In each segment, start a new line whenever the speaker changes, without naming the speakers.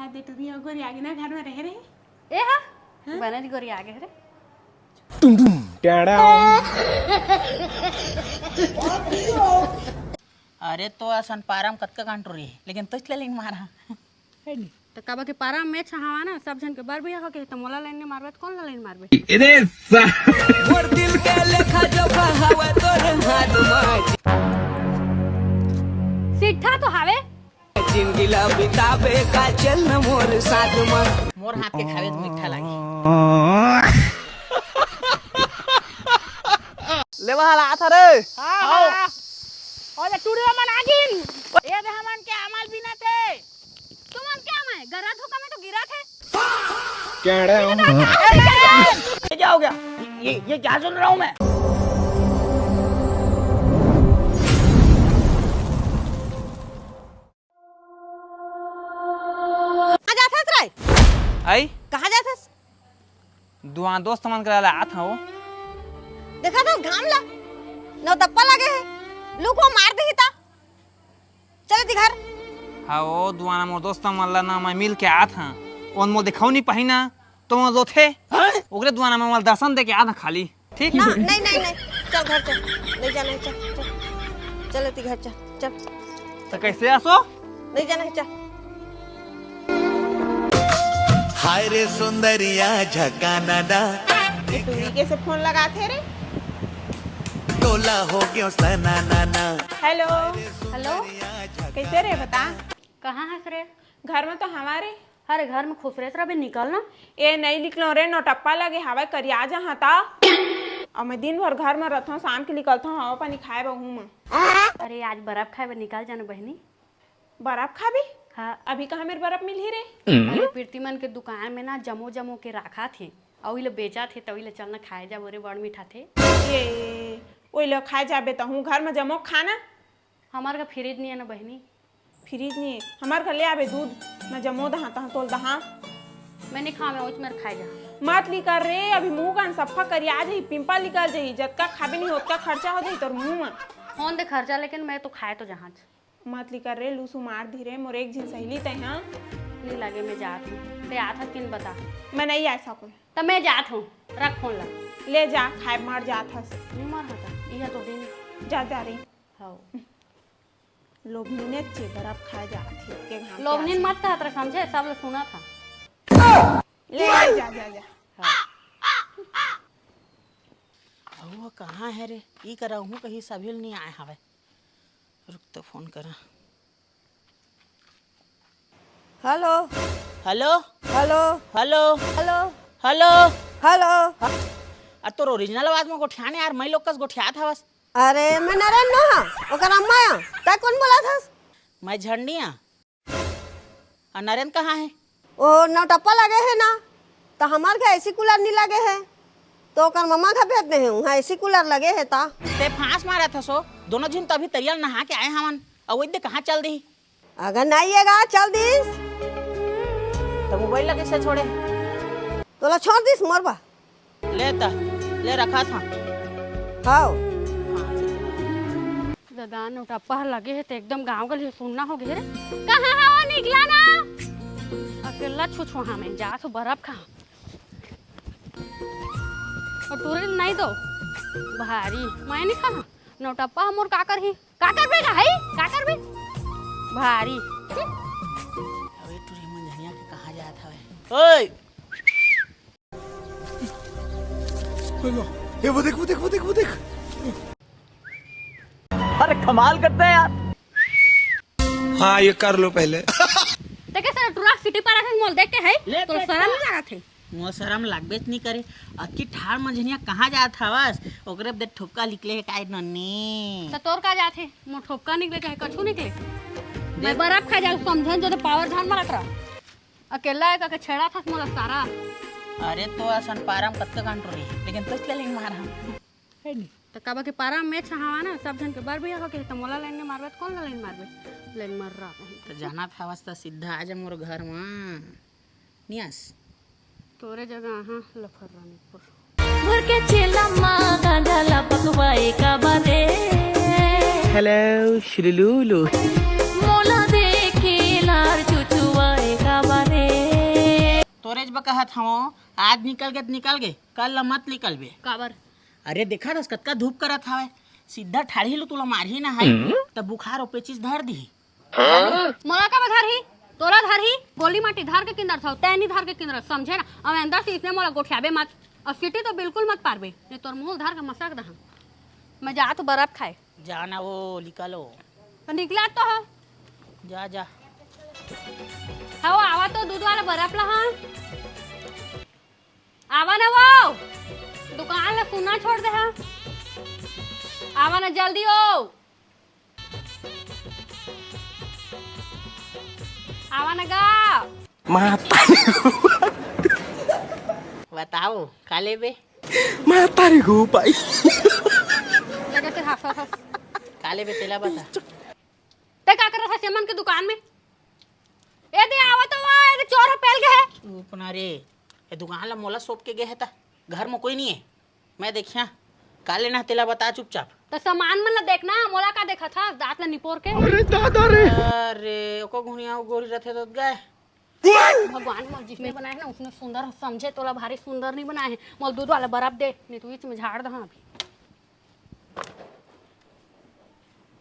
आहा दे टुरी गोरी आगे ना घर में रह रहे
ए हा बनरी गोरी आगे रे
टुम टुम टाड़ा।
अरे तो असन पाराम कतका कंट्रोल है लेकिन तुझ ले लिंग मारा है नी
तो कबा के पारा मैच हवा ना सब जन के बार भी हो के तो मोला लाइन ने मारबे कौन ला लाइन मारबे
इधर
मोर दिल के लेखा जो बहावे तोरे हाथ में
सीधा तो हावे
जिंदगी ला बितावे का चल न मोर साथ में
मोर हाथ के खावे तो मीठा लागी
ले वाला आता रे
आओ
ओले टूरियो मन आगिन ए दे हमन के अमल बिना थे तुमन क्या मैं गरा धोखा में तो गिरा थे
टाड़ा।
ये क्या हो गया ये क्या सुन रहा हूँ मैं
कहां जाथस रे
आई
कहां जाथस
दुआ दोस्त मन करा आत हूँ
देखा तो घाम ला नो तप्पा लगे है लूको मार दे हिता चले ती घर
हाँ वो दुआना मोर दोस्त मन ला ना मैं मिल के आत हाँ ओन मोल दिखाऊ नहीं पाही ना तो मोर दो थे ओकरे दुआना में मोल दर्शन दे के आत हाँ खाली ठीक
ना नहीं नहीं नहीं चल घर चल नहीं जाना है चल चल चले ती घर चल चल
तो कैसे आसो
नहीं जाना है चल
हाय रे सुंदरिया झकाना डा
टुरी के से फोन लगाते रे
टोला हो गयो सना नाना।
हेलो
हेलो
कैसे रे बता
कहाँ है रे
घर में तो हमारे
अरे घर में खुश रहे भी निकल ना
ए नहीं निकलो रे नोटप्पा लगे हवा करिया जा हता और मैं दिन भर घर में रहता हूँ शाम के निकलता हूँ हवा पानी खाए बहु में
अरे आज बर्फ खाए निकाल जाना बहनी
बर्फ खा भी
हाँ
अभी कहाँ मेरे बर्फ मिल ही रे
अरे प्रीतिमन के दुकान में ना जमो जमो के रखा थे और ले बेचा थे तभी ले चलना खाए जा बोरे बड़ मीठा थे
ये ओई लो खाए जाबे तो हूँ घर में जमो खाना
हमार का फ्रिज नहीं है ना बहनी
फ्रिज नहीं है हमारे घर ले आवे दूध मैं जमो दहा तहाँ तोल दहा
मैं नहीं खा मैं उच में खाए जा
मत लिकर रे अभी मुंह कान सफा करी आ जाही पिंपल निकल जाही जतका खाबे नहीं होतका खर्चा हो जाही तोर मुंह में
कौन दे खर्चा लेकिन मैं तो खाए तो जहाँ
मत लिकर रे लूसू मार धीरे मोर एक झिन सहेली तय हाँ
नहीं लगे मैं जात हूँ ते आता किन बता
मैं नहीं आ सकूँ
तो मैं जात हूँ रख फोन ला
ले जा खाए मार जात हस
नहीं मार होता यह तो दिन
जा जा रही
हाँ
लोभनी ने चे बर्फ खाए जा थी के घाम के
लोग नींद मत कहा तेरा समझे सब लोग सुना था
ले जा जा जा
वो कहाँ है रे ई करा हूँ कहीं सभी नहीं आए हवे रुक तो फोन करा
hello
hello
hello
hello
hello
hello
hello
आ तोर ओरिजिनल आवाज में गोठियाने यार मैं लोग कस गोठिया था बस
अरे मैं नरेन ना ओकर अम्मा या ता कौन बोला था
मैं झंडिया और नरेंद्र कहाँ है
ओ नौटप्पा लगे है ना तो हमार के ऐसी कूलर नहीं लगे है तो ओकर मम्मा का भेज दे हूँ ऐसी कूलर लगे है ता
ते फांस मारा था सो दोनों जिन तो अभी तरियल नहा के आए हमन और वो कहाँ चल दी
अगर नहीं आएगा चल दिस
तो मोबाइल लगे से छोड़े
तोला छोड़ दिस मोरबा
ले रखा था
हाँ दादा नौटप्पा लगे है तो एकदम गांव के लिए सुनना हो गया रे कहाँ हवा निकला ना अकेला छुछो हाँ मैं जा तो बर्फ खा और टूरिस्ट नहीं दो भारी मैं नहीं खाना नौटप्पा हमोर काकर बे काकर बे भारी
अबे टूरी मंझनिया के कहाँ जाया था ओए
ये वो देख वो देख वो देख वो देख।
अरे कमाल करते हैं यार।
हाँ ये कर लो पहले।
देखे सर टूरा सिटी पर आके मोल देख के है तो शर्म नहीं लगा थे
मोर शरम लागबे नहीं करे अक्की ठाड़ मंझनिया कहाँ जाया था बस ओकरे दे ठोका निकले है काय नन्नी
तो तोर का जाथे मोर ठोका निकले चाहे कछु निकले मैं बर्फ खा जाऊँ समझन जो तो पावर धान मारत रहा अकेला है का छेड़ा था मोला सारा
अरे तो असन पाराम कतका कंट्रोल है लेकिन तुझ ले लिंग मारा है नी
तो कबा के पारा मैच हवा ना सब जन के बार भी हो के तो मोला लाइन में मारबे कौन ला लाइन मारबे लाइन मार रहा है
तो जाना था वास्ता सीधा आ जा मोर घर में नियास
तोरे जगह हाँ लफररानीपुर
भर के चेला माँ गांजा पकवाए का बारे
हेलो श्रीलूलू
मोला देखे लार चुचुआए का बारे
कहत हूँ आज निकल गए कल ला मत निकल बे।
काबर
अरे देखा रस कतका धूप करत हवे, सीधा ठाड़ी लो तुला मारही ना है तब बुखार और पेचिस धर दी।
मोला का धर ही तोरा धर ही गोली माटी धार के किंदर था तैनी धार के किंदर समझे ना। अब अंदर से इसने मोला गोठियाबे मत और सीटी तो बिल्कुल मत पारबे नहीं तोर मुंह धार के मसक दहा। मैं जा तो बर्फ खाए
जाना वो निकलो
तो निकला तो है
जा जा।
हाँ आवा तो दूध वाला बर्फ ला हाँ आवा ना वो दुकान ला सुना छोड़ दे हाँ आवा ना जल्दी हो आवा ना गा
बताओ काले बे
Mata nih gue, Pak.
लगे ते हंस हंस
काले बे तेला बता।
ते का कर रहा था सेमन की दुकान में ए दे आवा तो वाह ये चोर है पहल गए है
अपना रे ये दुकान ला मोला सोप के गए है ता घर में कोई नहीं है मैं देखिया काले ना तेला बता चुपचाप।
तो सामान मन ला देखना मोला का देखा था दांत ला निपोर के
अरे ओको घुनिया गोरी रथे तो गए
भगवान मोल जिसने बनाए ना उसने सुंदर समझे तोला भारी सुंदर नहीं बनाए हैं मोल दूध वाला बर्फ दे नहीं तो बीच में झाड़ दहा अभी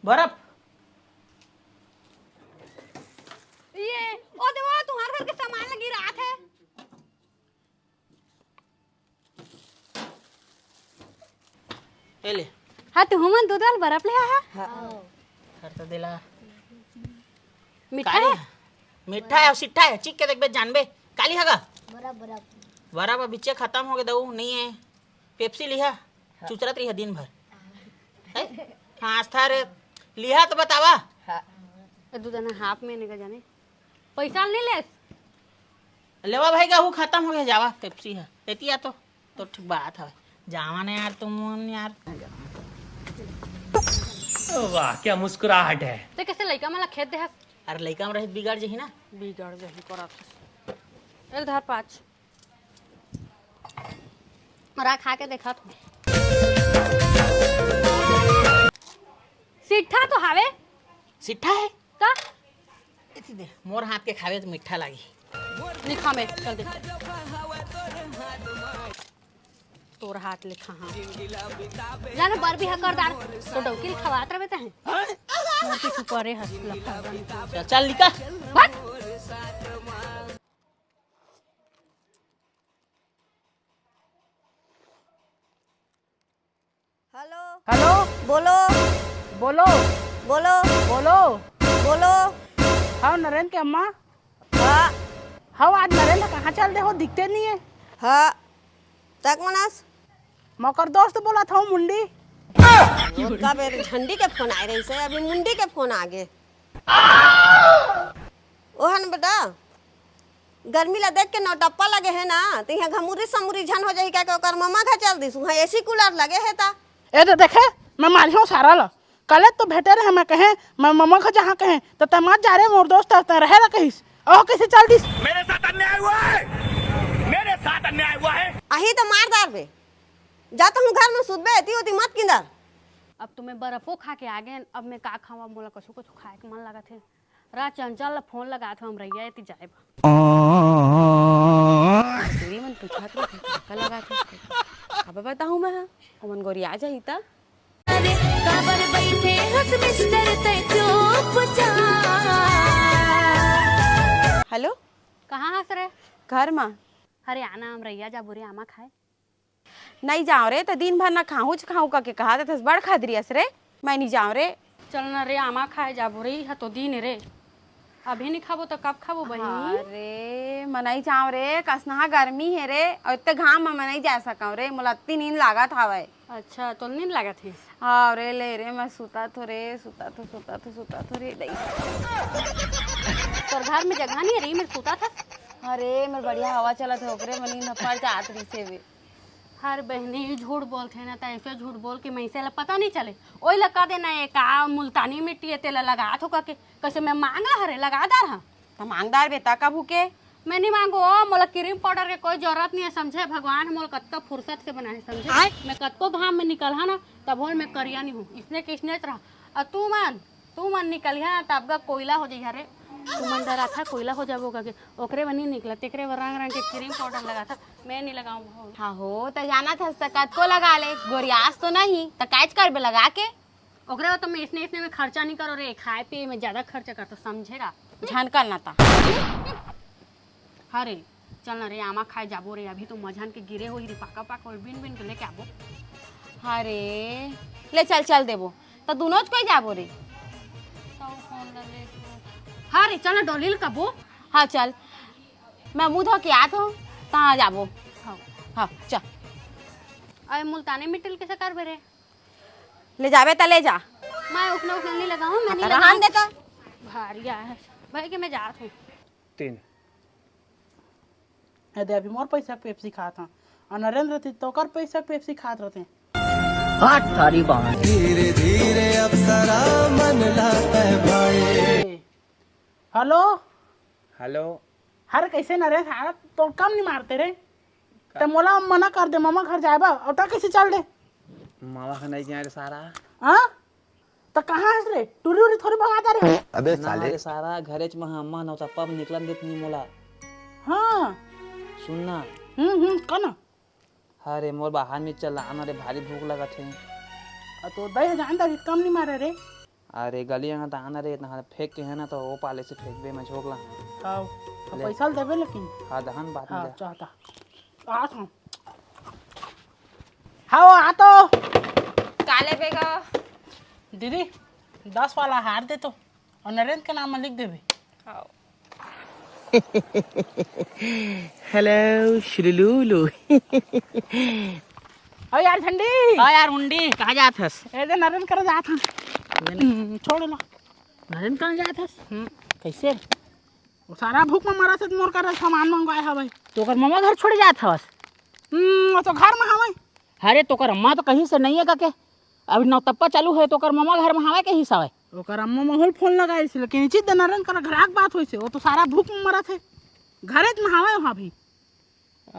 बर्फ
ये ओ देवा तुम्हारे घर के सामान लगी रात है
ए ले
हाँ तू मन दूध वाला बर्फ ले आया
कर तो दिला
मीठा
काली
है
मीठा है और सिट्ठा है चिक के देख बे जानबे काली हगा बराबर बिच्चे खत्म हो गए दऊ नहीं है पेप्सी लिहा चुचरत रही है दिन भर है? हाँ आस्था रे लिहा तो बतावा
ये दूध ना हाफ में निकल जाने पैसा नहीं ले
लेवा भाई का वो खत्म हो गया जावा पेप्सी है लेती तो ठीक बात है जावा ना यार तुम यार
वाह क्या मुस्कुराहट है।
तो कैसे लड़का मला खेत दे
अरे लड़का में रहित बिगाड़ जही ना
बिगड़ गई करा एक धार 5 मरा खा के देखा तू सीठा तो हावे
सिट्ठा है
का
इसी दे मोर हाथ के खावे तो मीठा लागी
लिखा में चल दे तोर हाथ लिखा हाँ जाने बर भी हकर दार तो डौकी खवात रहे हैं मोर के सुपरे हस लखा
चल निका
बस
हेलो बोलो
बोलो
बोलो
बोलो
बोलो
हाँ नरेंद्र के अम्मा
हाँ
हाँ आज नरेंद्र कहाँ चल दे हो दिखते नहीं है
हाँ तक मनास
मकर दोस्त बोला था मुंडी
का बेर झंडी के फोन आए रही से अभी मुंडी के फोन आ गए ओहन बेटा गर्मी ला देख के नौटप्पा लगे है ना तो यहाँ घमुरी समूरी झन हो जाई क्या के ओकर मम्मा घर चल दिसु हाँ एसी कूलर लगे है ता
ए तो देखे मैं मारी हूँ सारा ला कल तो भेटे रहे मैं कहे मैं मम्मा का जहाँ कहे तो तमाज जा रहे मोर दोस्त रहे ला कहिस ओह कैसे चल दिस
मेरे साथ अन्याय हुआ है, मेरे साथ अन्याय हुआ है।
अही तो मार दार बे जाता हूँ घर में सुतबे एती होती मत किंदर
अब तुम्हें बर्फो खा के आ गए अब मैं का खावा मोला कछु कुछ खाए के मन लगा थे रा चंचल फोन लगा था हम रैया एती जाए तेरी मन पूछा तो का लगा था अब बताऊं मैं ओमन गोरी आ जाई ता
काबर बैठे हंस मिस्टर ते चुपचाप
हेलो
कहाँ हंस रहे
घर में
अरे आना हम रैया जा बुरे आमा खाए
नहीं जाओ रे तो दिन भर ना खाऊं खाऊं का के कहा था बड़ खा दिरियस रे मैं नहीं जाऊं रे
चल ना रे आमा खाए जा बुरे है तो दिन रे अभी नहीं खाबो तो कब खाबो बहनी
अरे मैं नहीं जाऊं रे कसना गर्मी है रे और इतने घाम में मैं नहीं जा सकूं रे मुला इतनी नींद लागत हवे
अच्छा तो नींद लगा थी
हाँ रे ले रे मैं सुता तो रे सुता तो रे नहीं
तोर घर में जगह नहीं है रे मेरे सोता था
अरे मैं बढ़िया हवा चलत है ओकरे में नींद पड़ जात रही से भी
हर बहनी झूठ बोलते हैं ना तो ऐसे झूठ बोल के मैं से पता नहीं चले ओई लगा देना है का मुल्तानी मिट्टी है तेला लगा थो के कैसे मैं मांगा हरे लगादार हाँ
तो मांगदार बेटा का भूखे
मैं नहीं मांगो मोला क्रीम पाउडर के कोई जरूरत नहीं है समझे भगवान मोल कत्का फुर्सत से बनाए समझे मैं कत्को घाम में निकल हा ना तब होल मैं करिया नहीं हूँ इसने किसने रहा और तू मन निकल है तब का कोयला हो जाइए रे तू मन डरा था कोयला हो जाबो का के ओकरे बनी निकला तेकरे वर रंग रंग के क्रीम पाउडर लगा था मैं नहीं लगाऊं।
हाँ हो तो जाना था सकत को लगा ले गोरियास तो नहीं तो काज करबे लगा के
ओकरे वो तो मैं इसने में खर्चा नहीं करो रे खाए पिए में ज्यादा खर्चा कर तो समझेगा
झनकल ना था।
अरे चल ना रे आमा खाए जाबो रे अभी तो मझान के गिरे हो रे पाका पाका और बिन बिन के लेके आबो।
अरे ले चल चल देबो तो दोनों कोई जाबो रे।
हाँ रे चल ना डोलील कबो।
हाँ चल मैं मुँह धो के आत हूँ तहाँ जाबो।
हाँ
हाँ चल
अरे मुल्तानी मिट्टी कैसे कर बेरे
ले जाबे तो ले जा
मैं उखना उखना नहीं लगाऊं मैं नहीं
रहन दे तो
भारी है भाई कि मैं जा रहा हूँ
3
दे अभी मोर पैसा पेप्सी खात हूँ और नरेंद्र थी तो कर पैसा पेप्सी खात रहते
धीरे धीरे अप्सरा मन लाता है भाई।
हेलो
हेलो
हर कैसे नरेश हाथ तो कम नहीं मारते रे तो मोला मना कर दे मामा घर जाए बा और कैसे चल दे
मामा का नहीं जाए रे सारा।
हाँ तो कहाँ है रे टूरी उरी थोड़ी भगाता रे।
अबे
साले सारा घरे च महा अम्मा नौता पब निकलन देत नहीं मोला।
हाँ
सुनना
कौन
अरे मोर बाहर में चल आना रे भारी भूख लगा थे।
तो दही जानता कम नहीं मारे रे।
अरे गली में आना रे इतना फेंक के है ना तो वो पाले से फेंक बे मैं झोकला।
हाँ तो पैसा देबे लेकिन।
हाँ दहन बात
हाँ
में
चाहता आ था हाँ आ तो
काले बेगा
दीदी 10 वाला हार दे तो और नरेंद्र के नाम में लिख देबे।
हेलो शुलुलु
ओ यार झंडी
हाँ यार उंडी कहाँ जात हस?
ए दे नरेंद्र कर जात हूं छोड़ ला
नरेंद्र कहाँ जात हस? कैसे
वो सारा भूख में मरा से मोर कर सामान मंगवाए हवे
तो कर मम्मा घर छोड़ जात हस?
वो तो घर में हवे।
अरे तो कर अम्मा तो कहीं से नहीं है का अभी नौतप्पा चालू है तो कर मम्मा घर में हवे कहीं से
ओकर अम्मा माहौल फोन लगाई से लेकिन चीज नरेंद्र कर घराक बात होई से वो तो सारा भूख में मरा थे घरे में हवे वहां भी।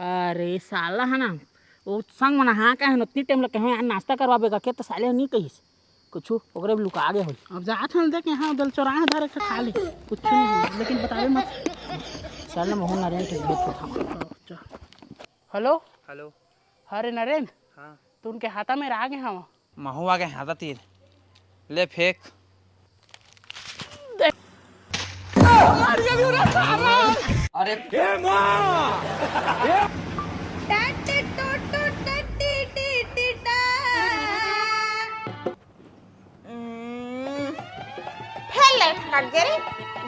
अरे साला है ना वो संग मना हाँ का है उतनी टाइम लगे हैं नाश्ता करवाबे का तो साले नहीं कहिस कुछ ओकरे लुका गए हो।
अब जात हन देख यहां दल चौराहे धरे के खा ले कुछ नहीं हो लेकिन बतावे मत
चल ना मोहन नरेंद्र ठीक बेट था।
हेलो
हेलो
अरे नरेंद्र
हाँ
तू उनके हाथा में रह गए हवा
महू आ गए हाथा तीर ले फेंक। अरे
फेल लाइट कट गए रे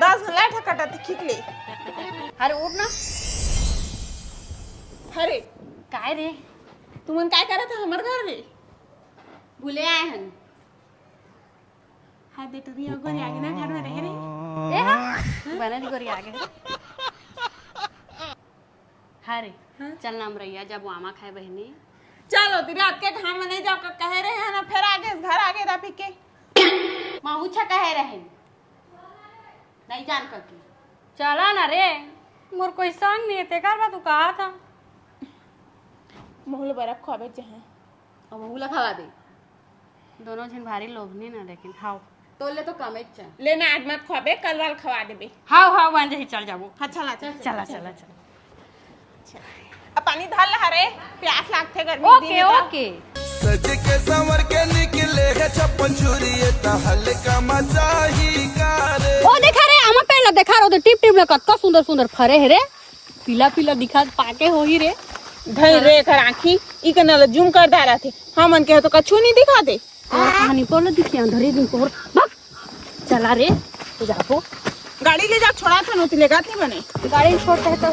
10 लाइट कटत खिकले।
अरे उठ ना
अरे
काय रे
तुमन काय करत है हमर घर रे
भूले आए हन
हां दे टुरी अगर आगे ना घर में रह रे
ए हां बना दी गोरी आगे हारे चल नाम रैया जब आमा खाए बहनी
चलो तेरे रात के घर में नहीं जाओ कह रहे हैं ना फिर आगे घर आगे रह के
माहूछा कहे रहे नहीं जान कर चला ना रे मोर कोई संग नहीं ते कर बा तू कहा था
मोहल बर्फ खावे जहां
और महूला खवा दे दोनों जन भारी लोभनी ना लेकिन हाउ तो ले तो कमे चा
लेना आज मत खावे कल वाल खवा देबे।
हाउ हाउ वन जही चल जाबो।
हां चला
चला चला चला
अब पानी धाल ला रे प्यास लागथे गर्मी
ओके ओके
सज के संवर के निकले है छप्पन छुरी ता हल्का मजा ही कार।
ओ देखा रे आमा पेड़ ला देखा रो टिप टिप ला कतका सुंदर सुंदर फरे है रे पीला पीला दिखा पाके हो ही रे
धई रे कर आंखी ई कनल जूम कर दारा थे हमन के तो कछु नहीं दिखा दे
और कहानी पोलो दिखे अंधेरे दिन को भाग चला रे तो जाबो
गाड़ी ले जा छोड़ा था नोती लेगा नहीं बने
गाड़ी छोड़ के तो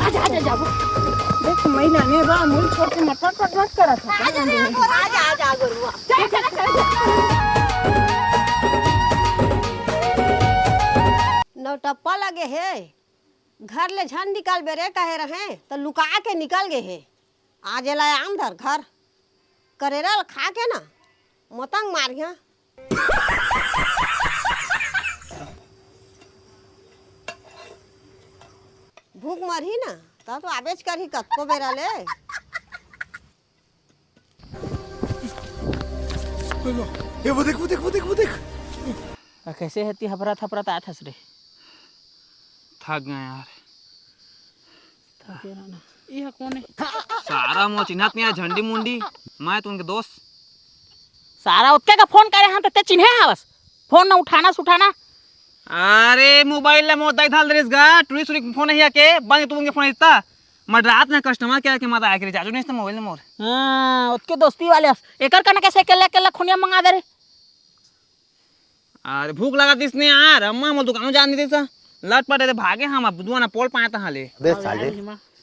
आजा आजा जाबो
देख महिला ने बा मूल छोड़ के मत करा था
आजा आजा गुरुआ
चल चल चल
नौटप्पा लगे है घर ले झन निकाल बेरे कहे रहे तो लुका के निकल गए है आज लाए आम धर घर करेरा खा के ना मतंग मारिया भूख मरही ना तब तो आबेज करही कतको बेरा ले
ये वो देख वो देख वो देख वो देख
कैसे हेती हफरा थफरा तात हस रे
थक गए यार।
यह कौन है?
सारा मो चिन्हत नहीं है झंडी मुंडी, मैं तो उनके दोस्त।
सारा उत्ते का फोन करे हम ते चिन्हे हवस, फोन ना उठाना सुठाना।
अरे मोबाइल ले मोर दाई थाल दरिस गा टुरी सुरी फोन है के बंद तुमके फोन इतना मैं रात में कस्टमर केयर के माता आके चाचू ने इस मोबाइल मोर।
हां उसके दोस्ती वाले एकर कना कैसे केला खुनिया मंगा दे रे।
अरे भूख लगा दिस ने यार, अम्मा मोर दुकान जान नहीं देसा लट पड़े भागे हम अब दुआना पोल पाया था हाले।
बे साले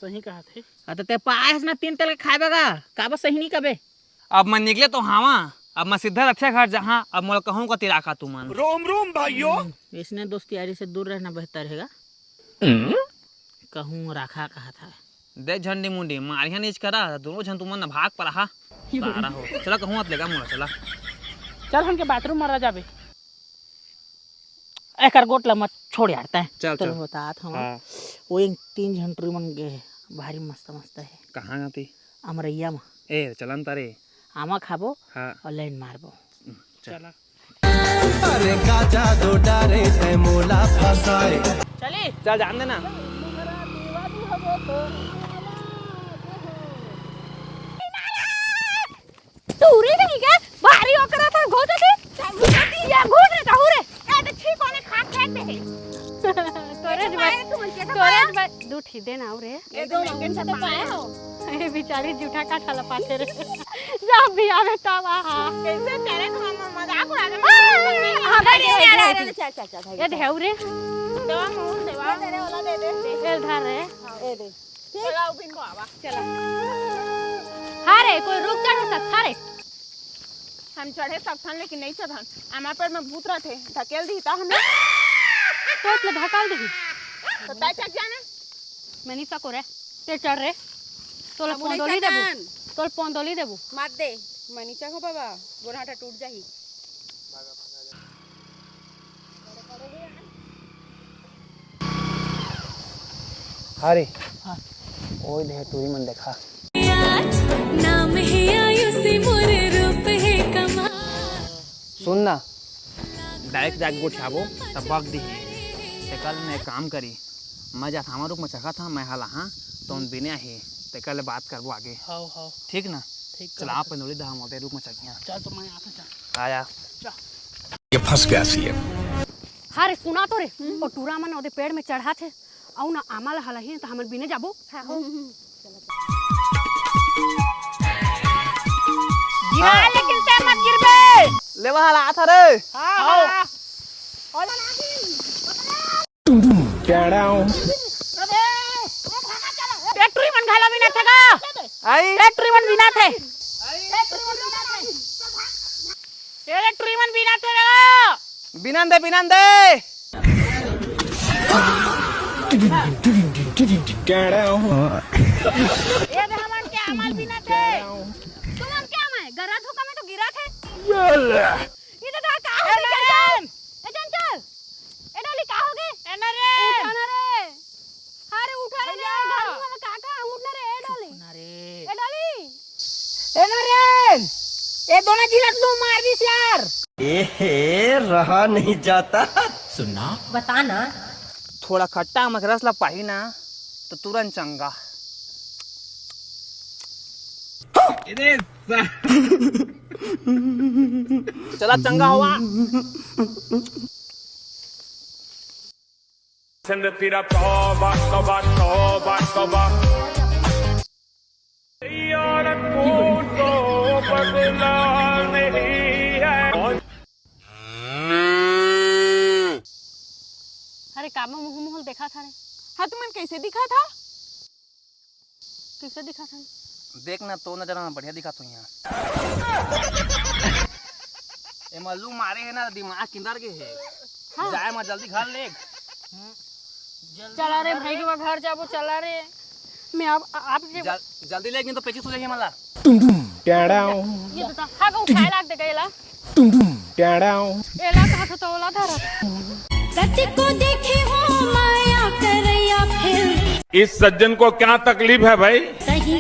सही कहा थे।
अत ते पायस ना 3 तेल खाएगा काबा सही नहीं कबे।
अब मैं निकले तो हावा, अब मैं सीधा रक्षा घर जहाँ अब मोला कहूँ का तिराका तू मन।
रोम रोम भाइयों,
इसने दोस्ती यारी से दूर रहना बेहतर हैगा। कहूँ राखा कहा था
दे झंडी मुंडी मारिया नीच करा दोनों झन तुमन भाग पर रहा सारा हो। चला कहूँ मत लेगा मोला चला
चल हमके बाथरूम मरा जाबे। एकर गोटला मत छोड़ यारता है।
चल
चल बता था वो 3 झंटरी मन गए भारी मस्त मस्त है।
कहाँ जाती?
अमरैया में।
ए चलन तारे
आमा खाबो
हाँ
और लाइन मारबो।
चला
अरे गाजा दो डारे ते मोला फसाए।
चली
चल जान देना।
तूरी नहीं क्या भारी ओकरा था घोटे थी या घोट रे कहू रे ए तो ठीक कोने खा फेंक दे तोरे भाई दूठी दे ना रे
ए दो लोगन साथे पाए हो
ए बेचारी जूठा का थाला पाते रे जब भी आवे तब
कैसे करे तो हम मजाक उड़ा रहे
हां दे चल ये देव रे
देवा मुंह देवा तेरे वाला दे दे
ए धार रे
ए दे चला उपिन को आवा
चला हारे कोई रुक जा ना हारे
हम चढ़े सकथन लेकिन नहीं चढ़न हमारे पर में भूत रहे धकेल दी ता हमें
तो ले धकाल देगी
तो तय चढ़ जाना
मैं नहीं सको रे ते चढ़ रे तोला पोंदोली देबू तोल पोंदोली देबू
मत दे मैं नीचे हो बाबा गोराटा टूट जाही।
अरे ओए दे तू ही मन देखा
नाम है आयुष मोरे रूप है कमा।
सुन ना डायरेक्ट जाके गोठियाबो तब बग दी ते कल मैं काम करी मैं जा थामा रुक में चखा था मैं हाला हाँ तो उन बिना ही ते कल बात करबो आगे।
हां हां
ठीक ना
ठीक
चला आप पंदोली दा मोते रुक में चखिया
चल तो मैं आता चल
आया
ये फंस गया सीएम।
हारे सुना तो रे ओ टूरा मन ओदे पेड़ में चढ़ा थे औ ना आमाल हलही त हमन बिने जाबो।
गिरा लेकिन ते मत गिरबे।
लेवा हाला आ था रे।
हां फैक्ट्री मन घाला बिना थगा
आई
फैक्ट्री मन बिना थे फैक्ट्री मन बिना थे रे
बिनान दे
ये दे हमन के अमल बिना थे
तुमन क्या मैं गरा धोखा में तो गिरा थे ये तो का हो गया ए चंचल ए डोली का हो गए
ए ना रे
उठा रे अरे उठा रे घर वाला काका उठना रे ए डोली
ना रे
ए डोली
ए ना रे ए दोनों जिलत लो मार दिस यार।
ए रहा नहीं जाता।
सुनना
बता ना
थोड़ा खट्टा मकरस ला पाही ना तो तुरंत चंगा। चला चंगा हुआ
तेरा तौबा तौबा तौबा तौबा यार तो बदला नहीं है।
अरे कामा मुंह देखा था रे
हाँ तुमन कैसे दिखा था
कैसे दिखा था
देखना तो नजर में बढ़िया दिखा तू यहाँ ए मल्लू मारे है ना दिमाग किंदर के है हाँ। जाए मैं जल्दी घर ले
चला रे भाई के घर जाबो चला रे मैं अब आप
जल्दी लेकिन तो पेचिस हो जाएगी मला
ये बता हां को उठाए लाग दे गएला एला कहा तो ओला धरा
सच को देखे हो माया करैया फिर
इस सज्जन को क्या तकलीफ है भाई?
सही